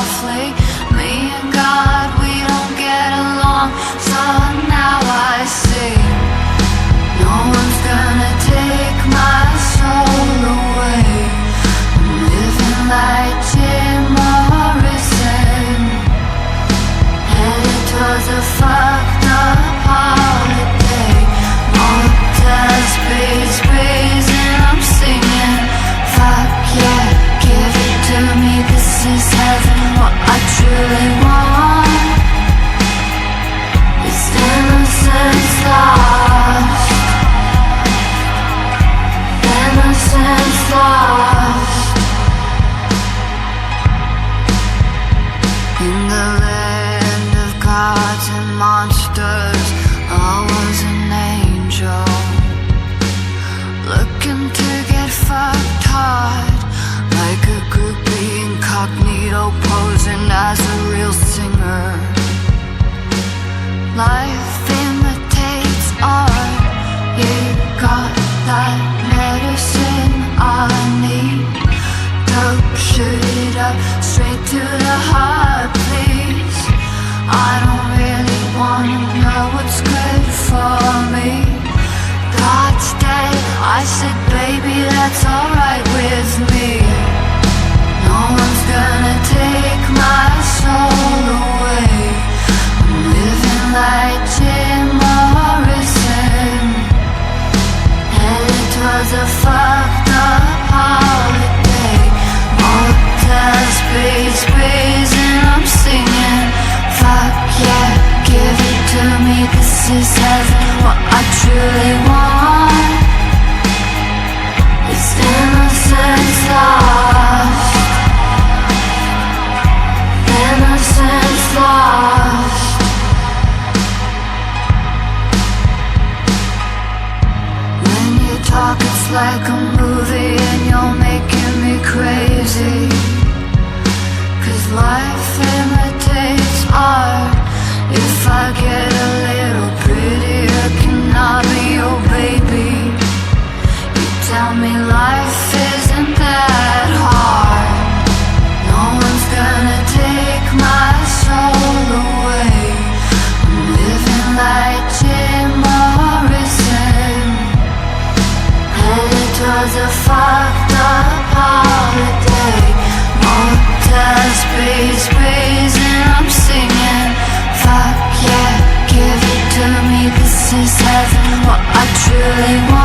softly. Me and God, we don't get along, so now I see no one's gonna take my soul away. I'm living like Jim Morrison, headed towards a fucked up holiday. Motels, space, praise, and I'm singing, fuck yeah, give it to me, this is heaven. What I truly want is innocence lost, innocence lost. In the land of gods and monsters, I was an angel, looking to get fucked hard, like a groupie incognito, posing as a real singer. Life imitates art, you got that medicine I need. Dope, shoot it up, straight to the heart, please. I don't really wanna know what's good for me. God's dead, I said baby that's alright with me. No one's gonna take my soul away. I'm living like Jim Morrison, headed towards a fucked up holiday. Motel, space, praise, and I'm singing, fuck yeah, give it to me, this is heaven. What I truly want is innocence lost, innocence lost. When you talk it's like a movie and you're making me crazy, 'cause life imitates art. If I get a little prettier, can I be your baby? You tell me life isn't that hard. No one's gonna take my soul away. I'm living like Jim Morrison, headed towards a fucked up holiday. Motel, space, praise, and I'm singing, fuck yeah, give it to me, this is heaven. What I truly want